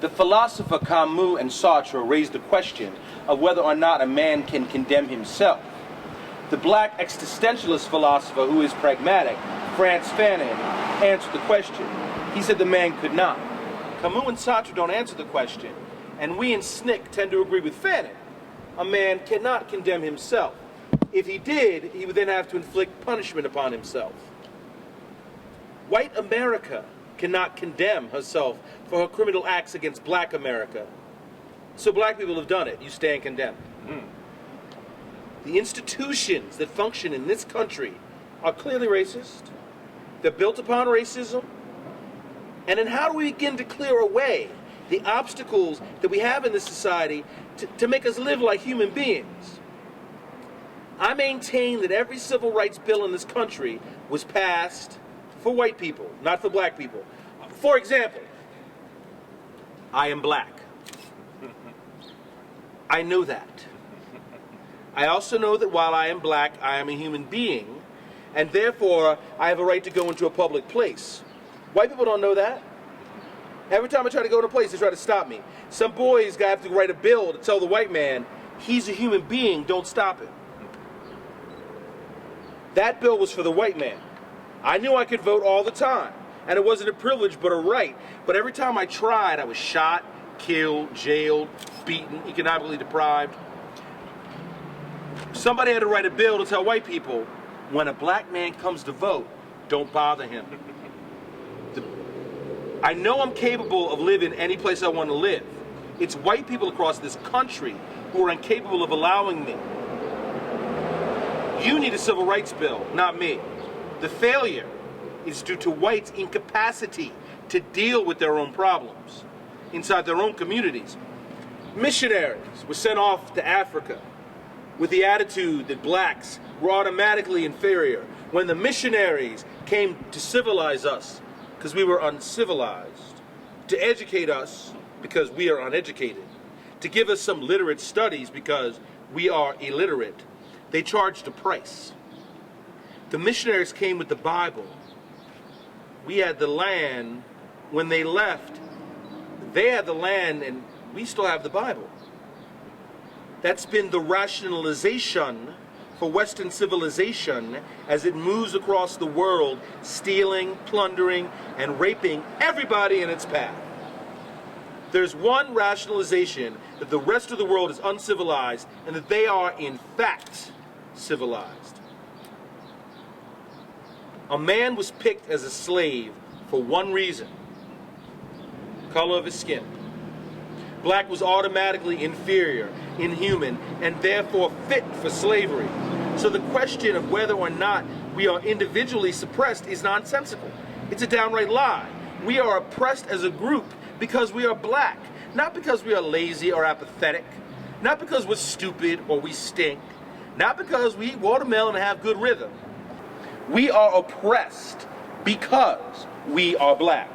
The philosopher Camus and Sartre raised the question of whether or not a man can condemn himself. The black existentialist philosopher, who is pragmatic, Frantz Fanon, answered the question. He said the man could not. Camus and Sartre don't answer the question, and we in SNCC tend to agree with Fanon. A man cannot condemn himself. If he did, he would then have to inflict punishment upon himself. White America cannot condemn herself for her criminal acts against black America. So black people have done it. You stand condemned. The institutions that function in this country are clearly racist. They're built upon racism. And then how do we begin to clear away the obstacles that we have in this society to make us live like human beings? I maintain that every civil rights bill in this country was passed for white people, not for black people. For example, I am black. I know that. I also know that while I am black, I am a human being, and therefore I have a right to go into a public place. White people don't know that. Every time I try to go to a place, they try to stop me. Some boys have to write a bill to tell the white man, he's a human being, don't stop him. That bill was for the white man. I knew I could vote all the time, and it wasn't a privilege but a right. But every time I tried, I was shot, killed, jailed, beaten, economically deprived. Somebody had to write a bill to tell white people, when a black man comes to vote, don't bother him. I know I'm capable of living any place I want to live. It's white people across this country who are incapable of allowing me. You need a civil rights bill, not me. The failure is due to whites' incapacity to deal with their own problems inside their own communities. Missionaries were sent off to Africa with the attitude that blacks were automatically inferior, when the missionaries came to civilize us because we were uncivilized, to educate us because we are uneducated, to give us some literate studies because we are illiterate. They charged a price. The missionaries came with the Bible. We had the land. When they left, they had the land and we still have the Bible. That's been the rationalization for Western civilization as it moves across the world, stealing, plundering, and raping everybody in its path. There's one rationalization, that the rest of the world is uncivilized and that they are in fact civilized. A man was picked as a slave for one reason: color of his skin. Black was automatically inferior, inhuman, and therefore fit for slavery. So the question of whether or not we are individually suppressed is nonsensical. It's a downright lie. We are oppressed as a group because we are black, not because we are lazy or apathetic, not because we're stupid or we stink, not because we eat watermelon and have good rhythm. We are oppressed because we are black.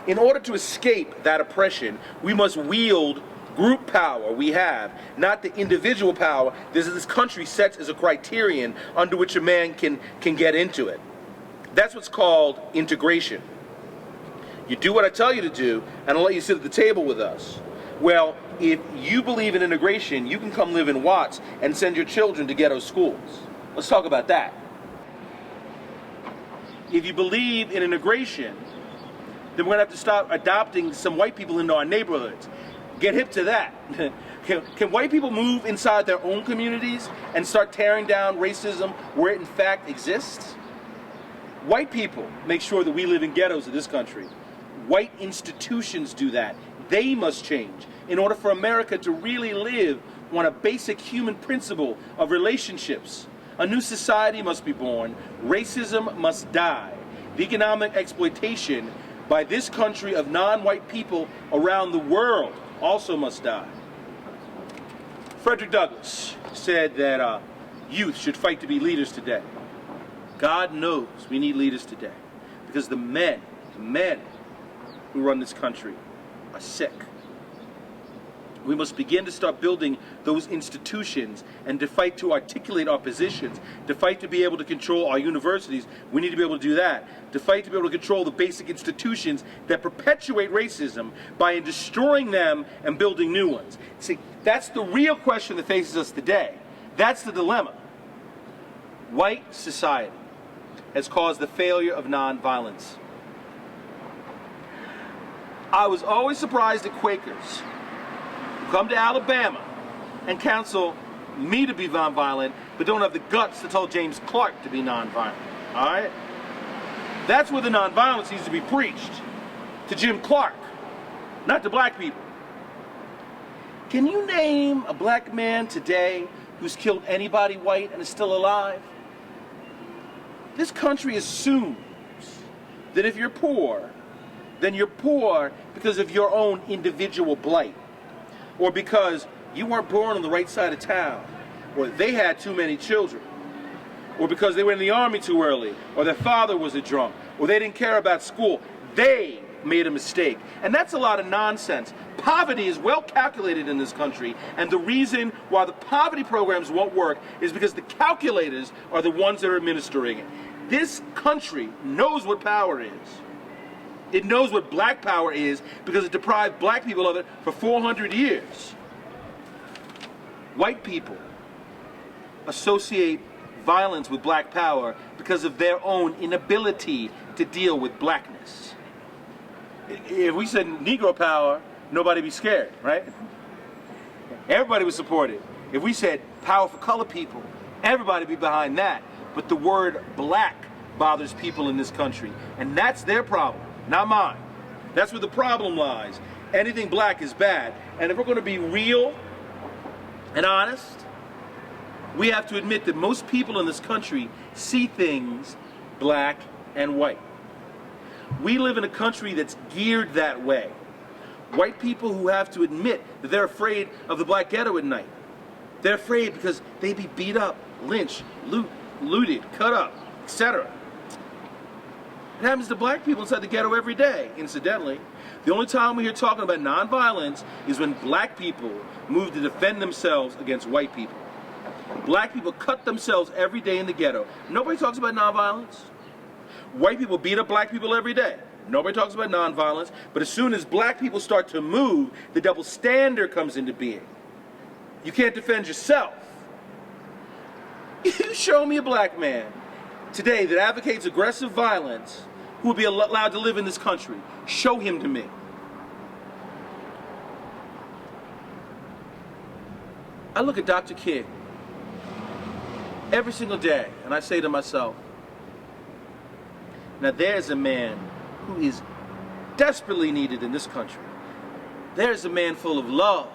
In order to escape that oppression, we must wield group power we have, not the individual power this country sets as a criterion under which a man can get into it. That's what's called integration. You do what I tell you to do, and I'll let you sit at the table with us. Well, if you believe in integration, you can come live in Watts and send your children to ghetto schools. Let's talk about that. If you believe in integration, then we're going to have to stop adopting some white people into our neighborhoods. Get hip to that. Can white people move inside their own communities and start tearing down racism where it in fact exists? White people make sure that we live in ghettos in this country. White institutions do that. They must change in order for America to really live on a basic human principle of relationships. A new society must be born. Racism must die. The economic exploitation by this country of non-white people around the world also must die. Frederick Douglass said that youth should fight to be leaders today. God knows we need leaders today because the men who run this country are sick. We must begin to start building those institutions and to fight to articulate our positions, to fight to be able to control our universities. We need to be able to do that. To fight to be able to control the basic institutions that perpetuate racism by destroying them and building new ones. See, that's the real question that faces us today. That's the dilemma. White society has caused the failure of nonviolence. I was always surprised at Quakers come to Alabama and counsel me to be nonviolent, but don't have the guts to tell James Clark to be nonviolent. All right? That's where the nonviolence needs to be preached. To Jim Clark, not to black people. Can you name a black man today who's killed anybody white and is still alive? This country assumes that if you're poor, then you're poor because of your own individual blight, or because you weren't born on the right side of town, or they had too many children, or because they were in the army too early, or their father was a drunk, or they didn't care about school. They made a mistake. And that's a lot of nonsense. Poverty is well calculated in this country, and the reason why the poverty programs won't work is because the calculators are the ones that are administering it. This country knows what power is. It knows what black power is because it deprived black people of it for 400 years. White people associate violence with black power because of their own inability to deal with blackness. If we said Negro power, nobody would be scared, right? Everybody would support it. If we said power for colored people, everybody would be behind that. But the word black bothers people in this country, and that's their problem. Not mine. That's where the problem lies. Anything black is bad. And if we're going to be real and honest, we have to admit that most people in this country see things black and white. We live in a country that's geared that way. White people who have to admit that they're afraid of the black ghetto at night. They're afraid because they be beat up, lynched, looted, cut up, etc. It happens to black people inside the ghetto every day, incidentally. The only time we hear talking about nonviolence is when black people move to defend themselves against white people. Black people cut themselves every day in the ghetto. Nobody talks about nonviolence. White people beat up black people every day. Nobody talks about nonviolence. But as soon as black people start to move, the double standard comes into being. You can't defend yourself. You show me a black man today that advocates aggressive violence who will be allowed to live in this country. Show him to me. I look at Dr. King every single day and I say to myself, now there's a man who is desperately needed in this country. There's a man full of love.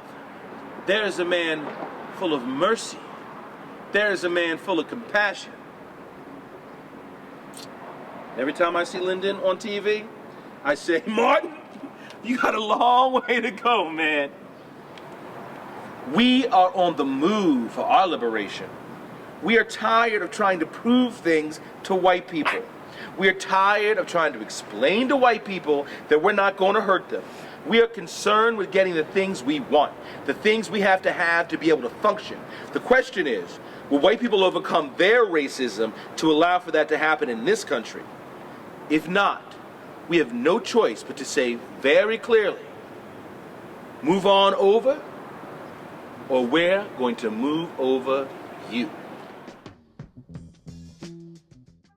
There's a man full of mercy. There's a man full of compassion. Every time I see Lyndon on TV, I say, Martin, you got a long way to go, man. We are on the move for our liberation. We are tired of trying to prove things to white people. We are tired of trying to explain to white people that we're not going to hurt them. We are concerned with getting the things we want, the things we have to be able to function. The question is, will white people overcome their racism to allow for that to happen in this country? If not, we have no choice but to say very clearly, move on over, or we're going to move over you.